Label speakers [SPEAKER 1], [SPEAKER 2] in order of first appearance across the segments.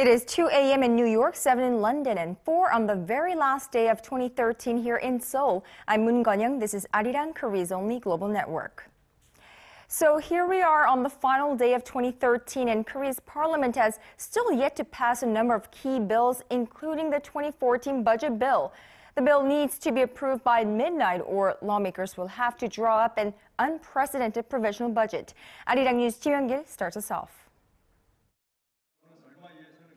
[SPEAKER 1] It is 2 a.m. in New York, 7 in London, and 4 on the very last day of 2013 here in Seoul. I'm Moon Conn-young. This is ARIRANG, Korea's only global network. So here we are on the final day of 2013, and Korea's parliament has still yet to pass a number of key bills, including the 2014 budget bill. The bill needs to be approved by midnight, or lawmakers will have to draw up an unprecedented provisional budget. ARIRANG News Kim Hyun-gil starts us off.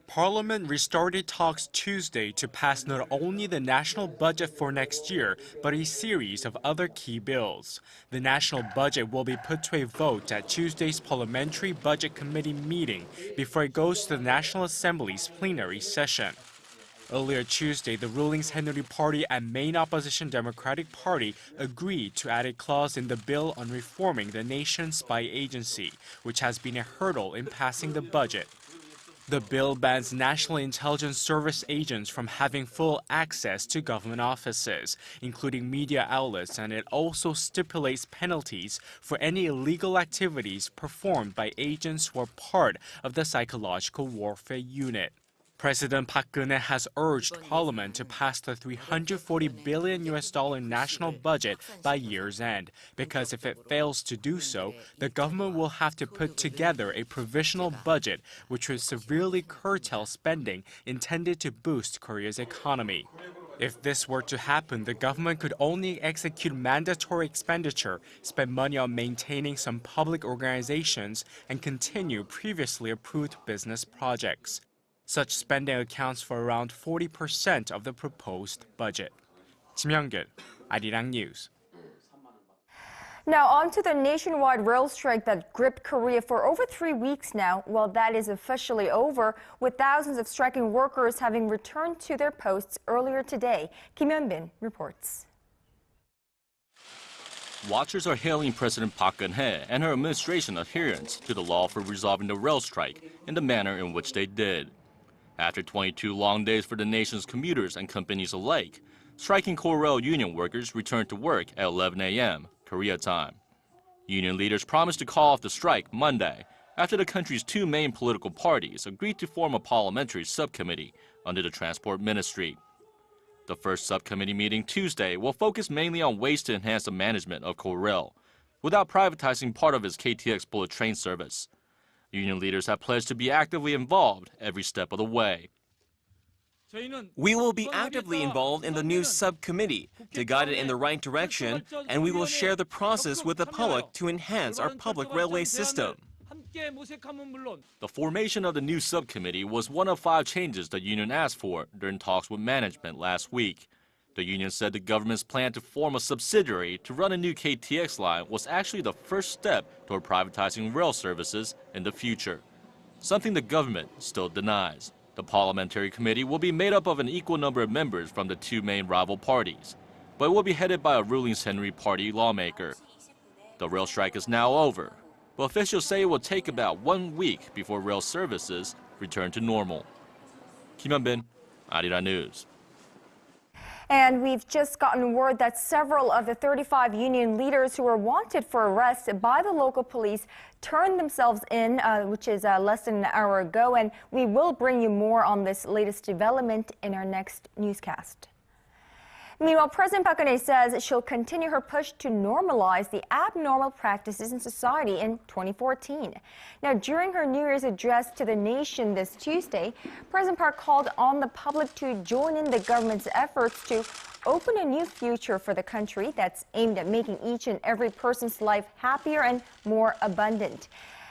[SPEAKER 2] Parliament restarted talks Tuesday to pass not only the national budget for next year, but a series of other key bills. The national budget will be put to a vote at Tuesday's Parliamentary Budget Committee meeting before it goes to the National Assembly's plenary session. Earlier Tuesday, the ruling Saenuri Party and main opposition Democratic Party agreed to add a clause in the bill on reforming the nation's spy agency, which has been a hurdle in passing the budget. The bill bans National Intelligence Service agents from having full access to government offices, including media outlets, and it also stipulates penalties for any illegal activities performed by agents who are part of the psychological warfare unit. President Park Geun-hye has urged Parliament to pass the $340 billion national budget by year's end, because if it fails to do so, the government will have to put together a provisional budget which would severely curtail spending intended to boost Korea's economy. If this were to happen, the government could only execute mandatory expenditure, spend money on maintaining some public organizations, and continue previously approved business projects. Such spending accounts for around 40% of the proposed budget. Kim Hyun-gil, ARIRANG News.
[SPEAKER 1] Now on to the nationwide rail strike that gripped Korea for over 3 weeks now. Well, that is officially over, with thousands of striking workers having returned to their posts earlier today. Kim Hyun-bin reports.
[SPEAKER 3] Watchers are hailing President Park Geun-hye and her administration's adherence to the law for resolving the rail strike in the manner in which they did. After 22 long days for the nation's commuters and companies alike, striking core rail union workers returned to work at 11 a.m. Korea time. Union leaders promised to call off the strike Monday after the country's two main political parties agreed to form a parliamentary subcommittee under the Transport Ministry. The first subcommittee meeting Tuesday will focus mainly on ways to enhance the management of Korail without privatizing part of its KTX bullet train service. Union leaders have pledged to be actively involved every step of the way.
[SPEAKER 4] We will be actively involved in the new subcommittee to guide it in the right direction, and we will share the process with the public to enhance our public railway system.
[SPEAKER 3] The formation of the new subcommittee was one of 5 changes the union asked for during talks with management last week. The union said the government's plan to form a subsidiary to run a new KTX line was actually the first step toward privatizing rail services in the future, something the government still denies. The parliamentary committee will be made up of an equal number of members from the two main rival parties, but it will be headed by a ruling Saenuri Party lawmaker. The rail strike is now over, but officials say it will take about 1 week before rail services return to normal. Kim Hyun-bin, ARIRANG News.
[SPEAKER 1] And we've just gotten word that several of the 35 union leaders who were wanted for arrest by the local police turned themselves in, which is less than an hour ago. And we will bring you more on this latest development in our next newscast. Meanwhile, President Park Geun-hye says she'll continue her push to normalize the abnormal practices in society in 2014. Now, during her New Year's address to the nation this Tuesday, President Park called on the public to join in the government's efforts to open a new future for the country that's aimed at making each and every person's life happier and more abundant.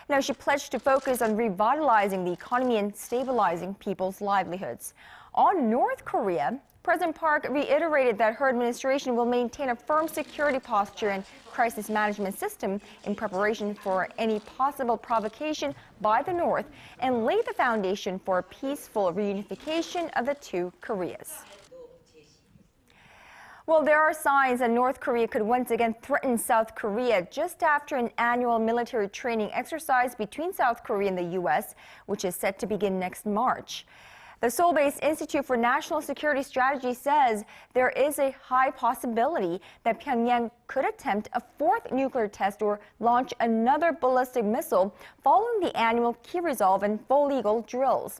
[SPEAKER 1] Now, she pledged to focus on revitalizing the economy and stabilizing people's livelihoods. On North Korea, President Park reiterated that her administration will maintain a firm security posture and crisis management system in preparation for any possible provocation by the North and lay the foundation for a peaceful reunification of the two Koreas. Well, there are signs that North Korea could once again threaten South Korea just after an annual military training exercise between South Korea and the U.S., which is set to begin next March. The Seoul-based Institute for National Security Strategy says there is a high possibility that Pyongyang could attempt a 4th nuclear test or launch another ballistic missile following the annual Key Resolve and Full Eagle drills.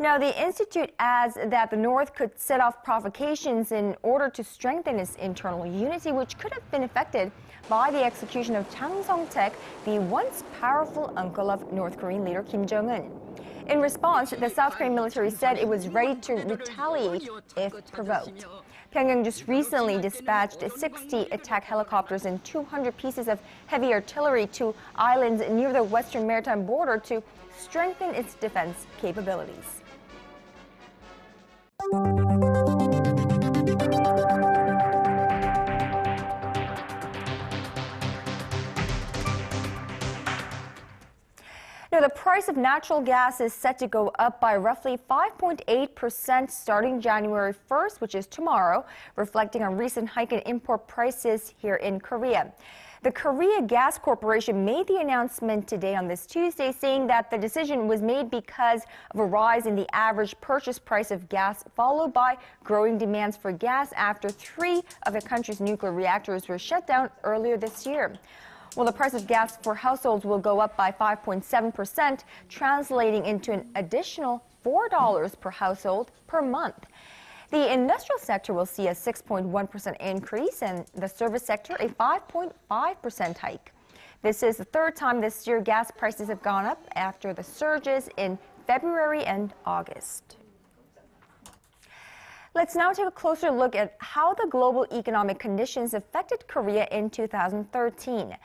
[SPEAKER 1] Now, the institute adds that the North could set off provocations in order to strengthen its internal unity, which could have been affected by the execution of Chang Song-taek, the once powerful uncle of North Korean leader Kim Jong-un. In response, the South Korean military said it was ready to retaliate if provoked. Pyongyang just recently dispatched 60 attack helicopters and 200 pieces of heavy artillery to islands near the western maritime border to strengthen its defense capabilities. Now, the price of natural gas is set to go up by roughly 5.8% starting January 1st, which is tomorrow, reflecting a recent hike in import prices here in Korea. The Korea Gas Corporation made the announcement today on this Tuesday, saying that the decision was made because of a rise in the average purchase price of gas, followed by growing demands for gas after 3 of the country's nuclear reactors were shut down earlier this year. Well, the price of gas for households will go up by 5.7%, translating into an additional $4 per household per month. The industrial sector will see a 6.1% increase and the service sector a 5.5% hike. This is the third time this year gas prices have gone up after the surges in February and August. Let's now take a closer look at how the global economic conditions affected Korea in 2013.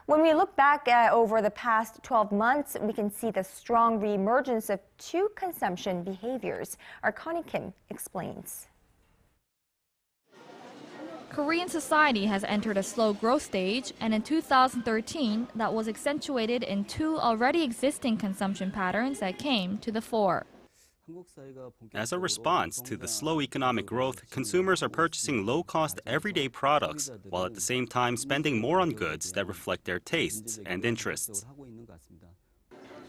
[SPEAKER 1] When we look back over the past 12 months, we can see the strong reemergence of 2 consumption behaviors. Our Connie Kim explains.
[SPEAKER 5] Korean society has entered a slow growth stage, and in 2013, that was accentuated in 2 already existing consumption patterns that came to the fore.
[SPEAKER 6] As a response to the slow economic growth, consumers are purchasing low-cost everyday products, while at the same time spending more on goods that reflect their tastes and interests.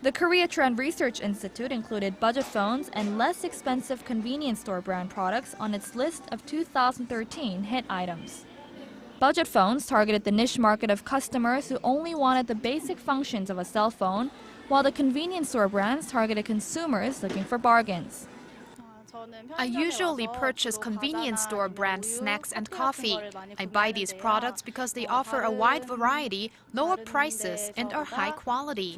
[SPEAKER 5] The Korea Trend Research Institute included budget phones and less expensive convenience store brand products on its list of 2013 hit items. Budget phones targeted the niche market of customers who only wanted the basic functions of a cell phone, while the convenience store brands targeted consumers looking for bargains.
[SPEAKER 7] I usually purchase convenience store brand snacks and coffee. I buy these products because they offer a wide variety, lower prices, and are high quality.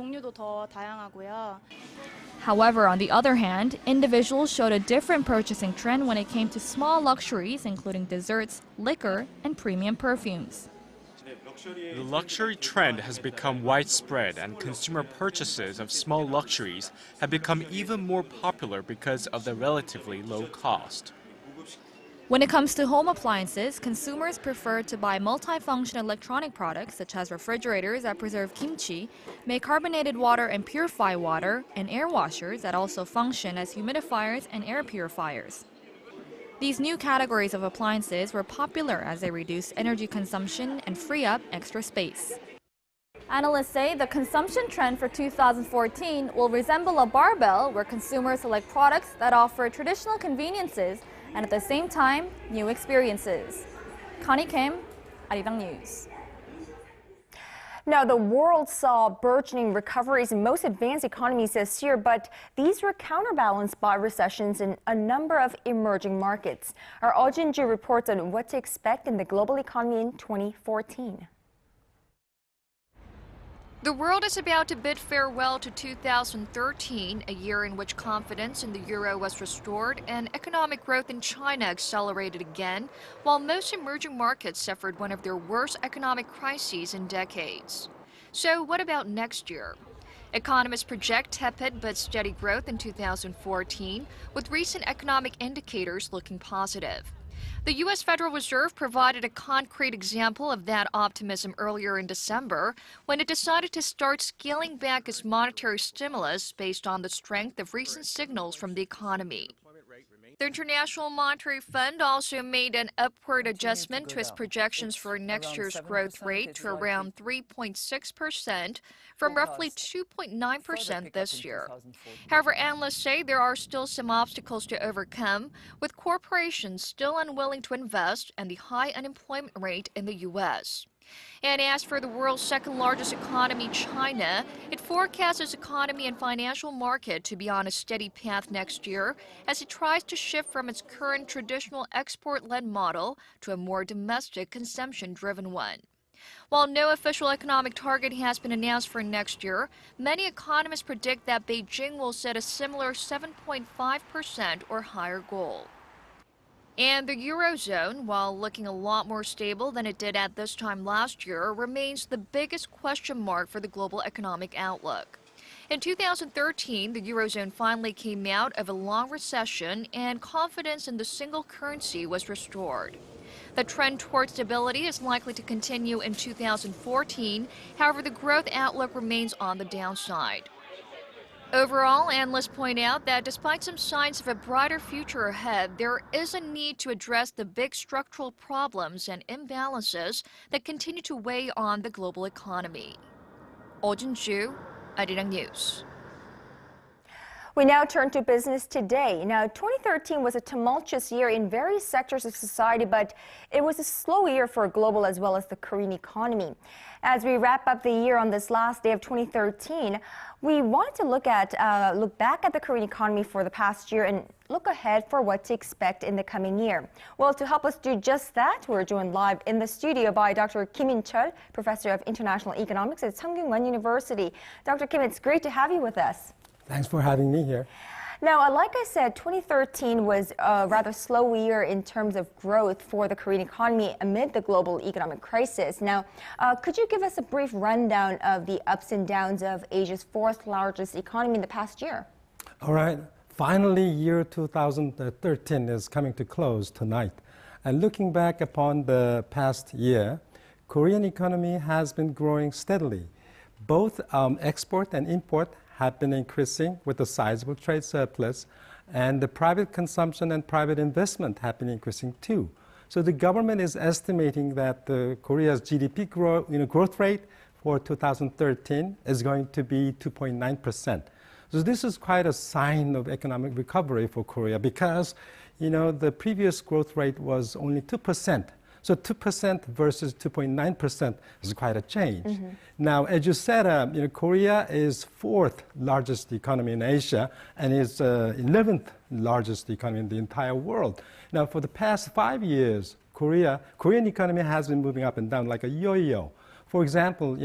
[SPEAKER 5] However, on the other hand, individuals showed a different purchasing trend when it came to small luxuries, including desserts, liquor, and premium perfumes.
[SPEAKER 2] The luxury trend has become widespread, and consumer purchases of small luxuries have become even more popular because of the relatively low cost.
[SPEAKER 5] When it comes to home appliances, consumers prefer to buy multifunction electronic products such as refrigerators that preserve kimchi, make carbonated water and purify water, and air washers that also function as humidifiers and air purifiers. These new categories of appliances were popular as they reduce energy consumption and free up extra space. Analysts say the consumption trend for 2014 will resemble a barbell where consumers select products that offer traditional conveniences and at the same time, new experiences. Connie Kim, ARIRANG News.
[SPEAKER 1] Now, the world saw burgeoning recoveries in most advanced economies this year, but these were counterbalanced by recessions in a number of emerging markets. Our Oh Jin-ju reports on what to expect in the global economy in 2014.
[SPEAKER 8] The world is about to bid farewell to 2013, a year in which confidence in the euro was restored and economic growth in China accelerated again, while most emerging markets suffered one of their worst economic crises in decades. So what about next year? Economists project tepid but steady growth in 2014, with recent economic indicators looking positive. The U.S. Federal Reserve provided a concrete example of that optimism earlier in December when it decided to start scaling back its monetary stimulus based on the strength of recent signals from the economy. The International Monetary Fund also made an upward adjustment to its projections for next year's growth rate to around 3.6% from roughly 2.9% this year. However, analysts say there are still some obstacles to overcome, with corporations still unwilling to invest and the high unemployment rate in the U.S. And as for the world's second largest economy, China, it forecasts its economy and financial market to be on a steady path next year as it tries to shift from its current traditional export-led model to a more domestic, consumption-driven one. While no official economic target has been announced for next year, many economists predict that Beijing will set a similar 7.5% or higher goal. And the Eurozone, while looking a lot more stable than it did at this time last year, remains the biggest question mark for the global economic outlook. In 2013, the Eurozone finally came out of a long recession and confidence in the single currency was restored. The trend toward stability is likely to continue in 2014. However, the growth outlook remains on the downside. Overall, analysts point out that despite some signs of a brighter future ahead, there is a need to address the big structural problems and imbalances that continue to weigh on the global economy. Oh Jin-ju, ARIRANG News.
[SPEAKER 1] We now turn to business today. Now, 2013 was a tumultuous year in various sectors of society, but it was a slow year for global as well as the Korean economy. As we wrap up the year on this last day of 2013, we want to look back at the Korean economy for the past year and look ahead for what to expect in the coming year. Well, to help us do just that, we're joined live in the studio by Dr. Kim In-chul, Professor of International Economics at Seongkyungwan University. Dr. Kim, it's great to have you with us.
[SPEAKER 9] Thanks for having me here.
[SPEAKER 1] Now, like I said, 2013 was a rather slow year in terms of growth for the Korean economy amid the global economic crisis. Now, could you give us a brief rundown of the ups and downs of Asia's fourth largest economy in the past year?
[SPEAKER 9] All right. Finally, year 2013 is coming to close tonight. And looking back upon the past year, Korean economy has been growing steadily. Both export and import have been increasing with a sizable trade surplus, and the private consumption and private investment have been increasing too. So the government is estimating that Korea's GDP growth rate for 2013 is going to be 2.9%. So this is quite a sign of economic recovery for Korea because, the previous growth rate was only 2%. So 2% versus 2.9% is quite a change. Mm-hmm. Now, as you said, Korea is fourth largest economy in Asia and is 11th largest economy in the entire world. Now, for the past 5 years, Korean economy has been moving up and down like a yo-yo. For example,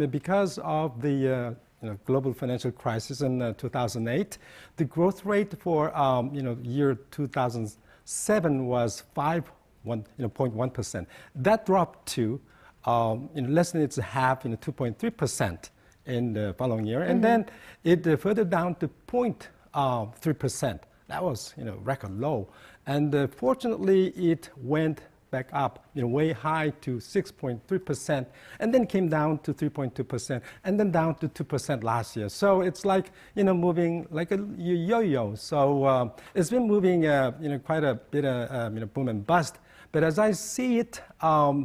[SPEAKER 9] because of the global financial crisis in 2008, the growth rate for year 2007 was 0.1%. That dropped to less than its half, 2.3% in the following year, and then it further down to 0.3%. That was record low, and fortunately it went back up way high to 6.3%, and then came down to 3.2%, and then down to 2% last year. So it's like moving like a yo-yo. So it's been moving quite a bit boom and bust. But as I see it, the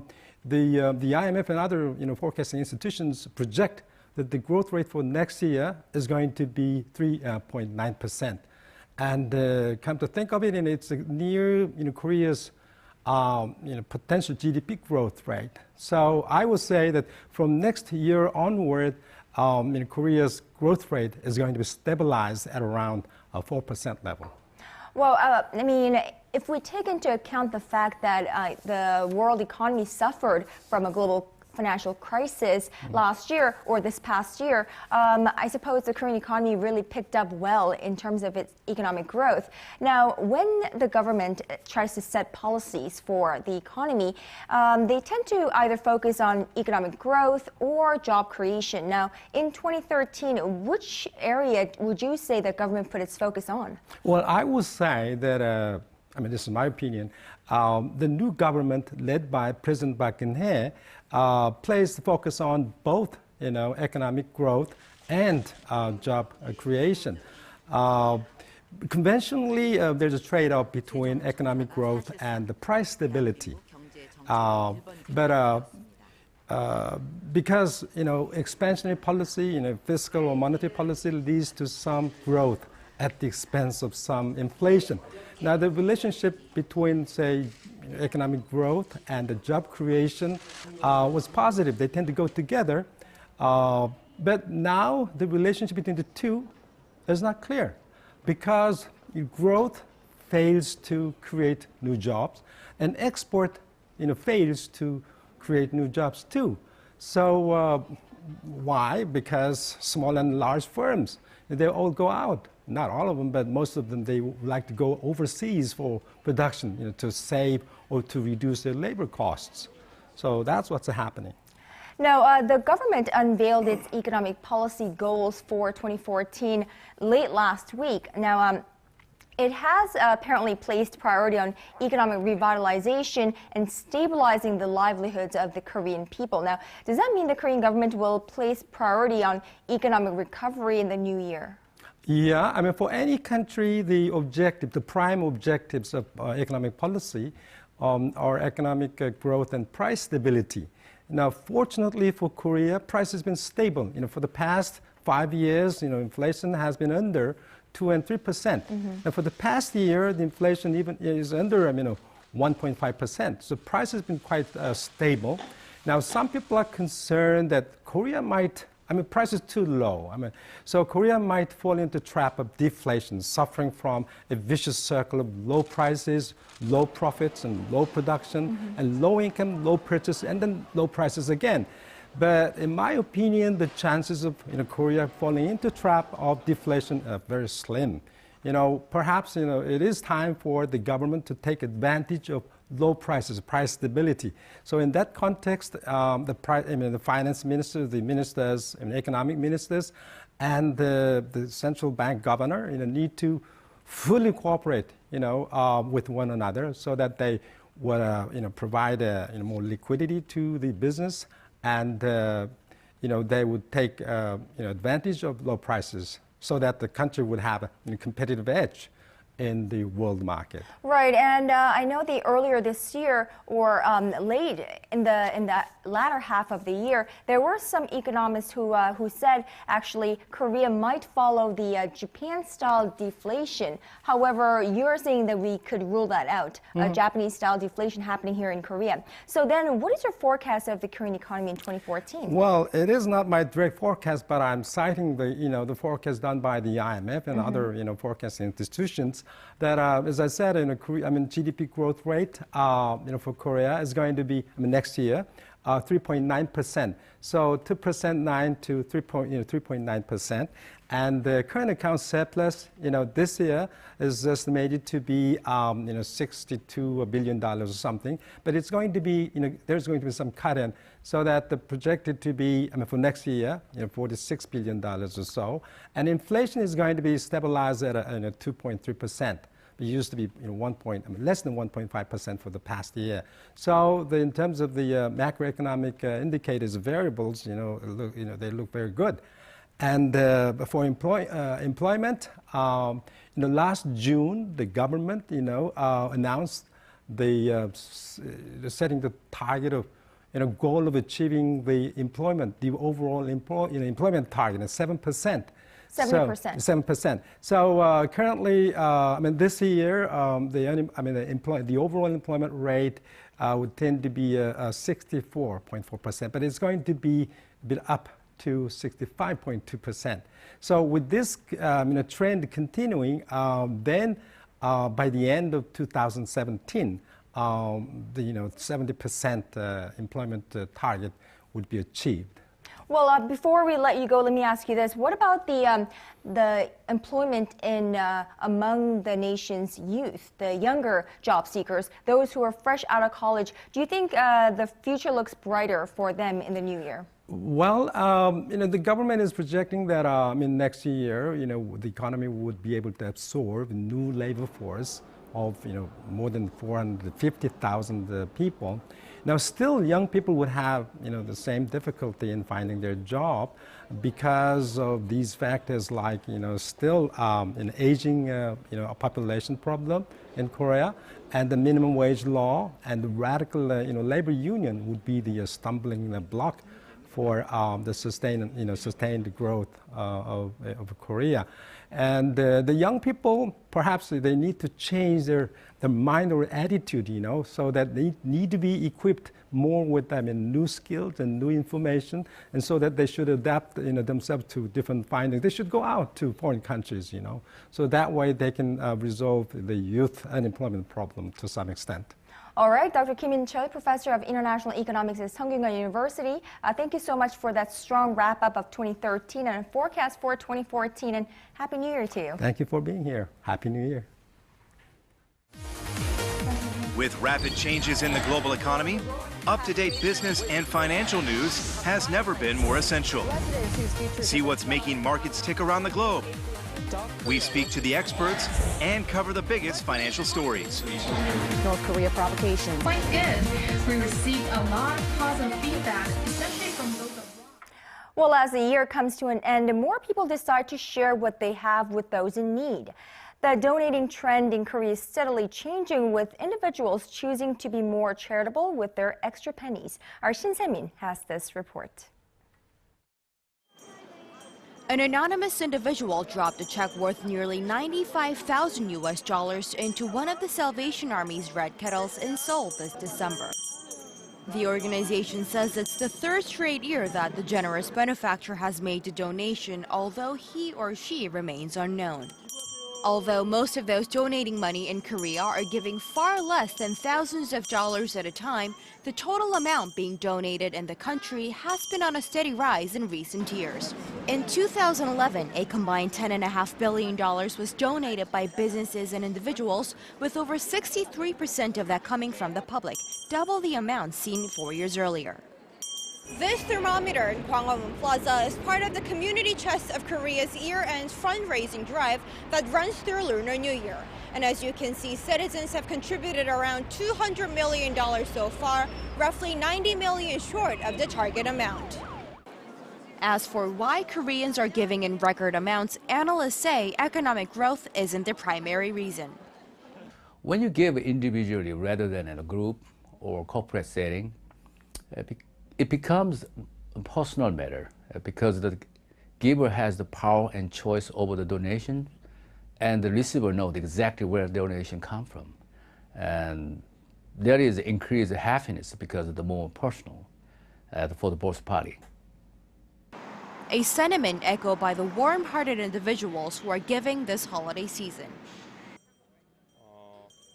[SPEAKER 9] IMF and other forecasting institutions project that the growth rate for next year is going to be 3.9%. And come to think of it, and it's near Korea's potential GDP growth rate. So I would say that from next year onward, Korea's growth rate is going to be stabilized at around a 4% level.
[SPEAKER 1] Well, if we take into account the fact that the world economy suffered from a global financial crisis last year or this past year, I suppose the Korean economy really picked up well in terms of its economic growth. Now, when the government tries to set policies for the economy, they tend to either focus on economic growth or job creation. Now, in 2013, which area would you say the government put its focus on?
[SPEAKER 9] Well, I would say that, this is my opinion, the new government led by President Park Geun-hye placed the focus on both, economic growth and job creation. Conventionally, there's a trade-off between economic growth and the price stability. Because, expansionary policy, fiscal or monetary policy leads to some growth at the expense of some inflation. Now, the relationship between, say, economic growth and the job creation was positive. They tend to go together. But now the relationship between the two is not clear because growth fails to create new jobs and export fails to create new jobs too. So why? Because small and large firms, they all go out. Not all of them, but most of them, they like to go overseas for production, to save or to reduce their labor costs. So that's what's happening.
[SPEAKER 1] Now, the government unveiled its economic policy goals for 2014 late last week. Now, it has apparently placed priority on economic revitalization and stabilizing the livelihoods of the Korean people. Now, does that mean the Korean government will place priority on economic recovery in the new year?
[SPEAKER 9] Yeah, I mean, for any country, the prime objectives of economic policy are economic growth and price stability. Now, fortunately for Korea, price has been stable. For the past 5 years, inflation has been under 2 and 3%. And for the past year, the inflation even is under 1.5%. So price has been quite stable. Now, some people are concerned that Korea might, price is too low. So Korea might fall into the trap of deflation, suffering from a vicious circle of low prices, low profits, and low production, and low income, low purchase, and then low prices again. But in my opinion, the chances of Korea falling into the trap of deflation are very slim. Perhaps it is time for the government to take advantage of low prices, price stability. So in that context, the finance minister, the ministers, and economic ministers, and the central bank governor, need to fully cooperate, with one another, so that they would, provide more liquidity to the business, and they would take advantage of low prices, so that the country would have a competitive edge in the world market.
[SPEAKER 1] Right, and I know that earlier this year, or late in the latter half of the year, there were some economists who said actually Korea might follow the Japan-style deflation. However, you're saying that we could rule that out, Japanese-style deflation happening here in Korea. So then, what is your forecast of the Korean economy in 2014?
[SPEAKER 9] Well, it is not my direct forecast, but I'm citing the forecast done by the IMF and other forecasting institutions. That, as I said, GDP growth rate, for Korea is going to be next year 3.9%. So 2% 9 to 3.9%, and the current account surplus, this year is estimated to be $62 billion or something. But it's going to be, there's going to be some cut in, so that the projected to be for next year, $46 billion or so, and inflation is going to be stabilized at 2.3%. It used to be less than 1.5% for the past year. So in terms of the macroeconomic indicators, variables, they look very good. And for employment, last June, the government, announced the setting the target of, goal of achieving the overall employment target at 7%.
[SPEAKER 1] 7%.
[SPEAKER 9] 7%. So currently, this year, the overall employment rate would tend to be 64.4%, but it's going to be a bit up to 65.2%. So with this trend continuing, then by the end of 2017, the 70% employment target would be achieved.
[SPEAKER 1] Well, before we let you go, let me ask you this. What about the employment among the nation's youth, the younger job seekers, those who are fresh out of college? Do you think the future looks brighter for them in the new year?
[SPEAKER 9] Well, the government is projecting that next year, the economy would be able to absorb a new labor force of more than 450,000 people. Now, still, young people would have the same difficulty in finding their job because of these factors, like still an aging population problem in Korea, and the minimum wage law and the radical labor union would be the stumbling block for the sustained growth of Korea. And the young people, perhaps they need to change their mind or attitude, so that they need to be equipped more with new skills and new information, and so that they should adapt themselves to different findings. They should go out to foreign countries, so that way they can resolve the youth unemployment problem to some extent.
[SPEAKER 1] All right, Dr. Kim In-chul, Professor of International Economics at Seoul University. Thank you so much for that strong wrap-up of 2013 and a forecast for 2014, and Happy New Year to you.
[SPEAKER 9] Thank you for being here. Happy New Year.
[SPEAKER 10] With rapid changes in the global economy, up-to-date business and financial news has never been more essential. See what's making markets tick around the globe. We speak to the experts and cover the biggest financial stories.
[SPEAKER 11] North Korea provocation.
[SPEAKER 5] Quite good. We received a lot of positive feedback, especially from those abroad.
[SPEAKER 1] Well, as the year comes to an end, more people decide to share what they have with those in need. The donating trend in Korea is steadily changing, with individuals choosing to be more charitable with their extra pennies. Our Shin Se-min has this report.
[SPEAKER 12] An anonymous individual dropped a check worth nearly $95,000 into one of the Salvation Army's red kettles in Seoul this December. The organization says it's the third straight year that the generous benefactor has made the donation, although he or she remains unknown. Although most of those donating money in Korea are giving far less than thousands of dollars at a time, the total amount being donated in the country has been on a steady rise in recent years. In 2011, a combined $10.5 billion was donated by businesses and individuals, with over 63% of that coming from the public, double the amount seen 4 years earlier.
[SPEAKER 13] This thermometer in Gwanghwamun Plaza is part of the Community Chest of Korea's year-end fundraising drive that runs through Lunar New Year. And as you can see, citizens have contributed around $200 million so far, roughly 90 million short of the target amount.
[SPEAKER 12] As for why Koreans are giving in record amounts, analysts say economic growth isn't the primary reason.
[SPEAKER 14] When you give individually rather than in a group or corporate setting, it becomes a personal matter because the giver has the power and choice over the donation, and the receiver knows exactly where the donation comes from. And there is increased happiness because of the more personal for the both parties.
[SPEAKER 12] A sentiment echoed by the warm-hearted individuals who are giving this holiday season.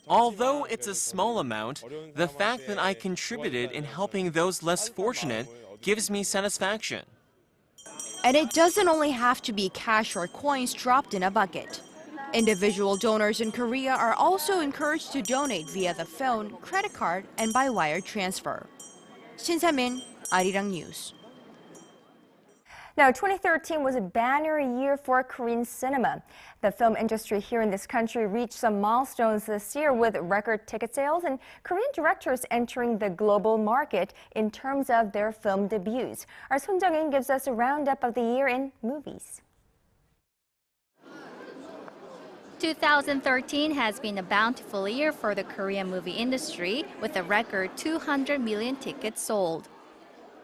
[SPEAKER 4] Although it's a small amount, the fact that I contributed in helping those less fortunate gives me satisfaction.
[SPEAKER 12] And it doesn't only have to be cash or coins dropped in a bucket. Individual donors in Korea are also encouraged to donate via the phone, credit card, and by wire transfer. Shin Se-min, ARIRANG News.
[SPEAKER 1] Now, 2013 was a banner year for Korean cinema. The film industry here in this country reached some milestones this year, with record ticket sales and Korean directors entering the global market in terms of their film debuts. Our Son Jung-in gives us a roundup of the year in movies.
[SPEAKER 15] 2013 has been a bountiful year for the Korean movie industry, with a record 200 million tickets sold.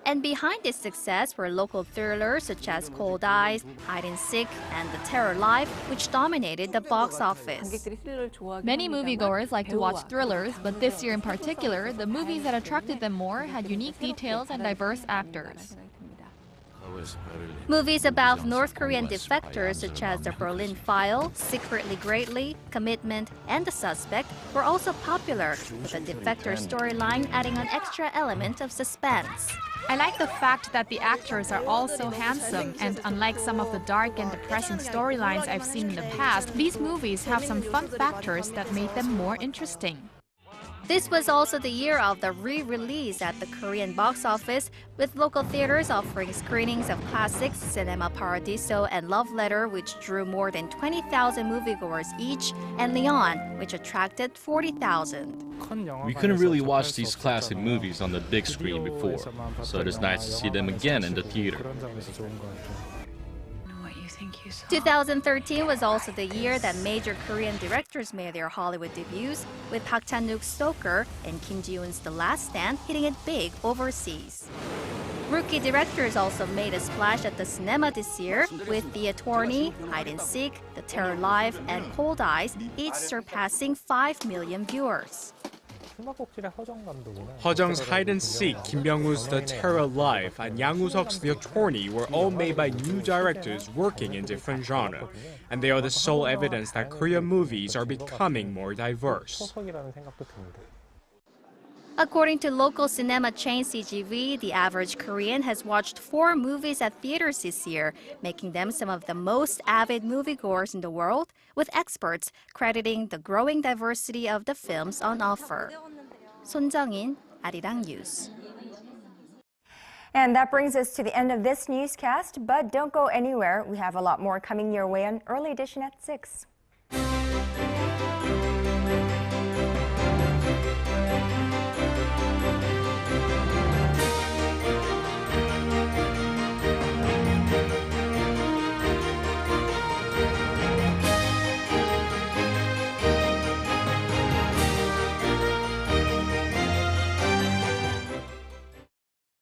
[SPEAKER 15] And behind this success were local thrillers such as Cold Eyes, Hide and Seek, and The Terror Life, which dominated the box office.
[SPEAKER 5] Many moviegoers like to watch thrillers, but this year in particular, the movies that attracted them more had unique details and diverse actors.
[SPEAKER 15] Movies about North Korean defectors such as The Berlin File, Secretly Greatly, Commitment, and The Suspect were also popular, with the defector storyline adding an extra element of suspense.
[SPEAKER 7] I like the fact that the actors are all so handsome, and unlike some of the dark and depressing storylines I've seen in the past, these movies have some fun factors that made them more interesting.
[SPEAKER 15] This was also the year of the re-release at the Korean box office, with local theaters offering screenings of classics Cinema Paradiso and Love Letter, which drew more than 20,000 moviegoers each, and Leon, which attracted 40,000.
[SPEAKER 3] We couldn't really watch these classic movies on the big screen before, so it is nice to see them again in the theater.
[SPEAKER 15] 2013 was also the year that major Korean directors made their Hollywood debuts, with Park Chan-wook's Stoker and Kim Ji-woon's The Last Stand hitting it big overseas. Rookie directors also made a splash at the cinema this year with The Attorney, Hide and Seek, The Terror Live, and Cold Eyes, each surpassing 5 million viewers.
[SPEAKER 2] Hojung's Hide and Seek, Kim Byung-woo's The Terror Live, and Yang Woo-seok's The Attorney were all made by new directors working in different genres, and they are the sole evidence that Korean movies are becoming more diverse.
[SPEAKER 15] According to local cinema chain CGV, the average Korean has watched 4 movies at theaters this year, making them some of the most avid moviegoers in the world, with experts crediting the growing diversity of the films on offer. Son Jung-in, ARIRANG News.
[SPEAKER 1] And that brings us to the end of this newscast, but don't go anywhere. We have a lot more coming your way on Early Edition at 6.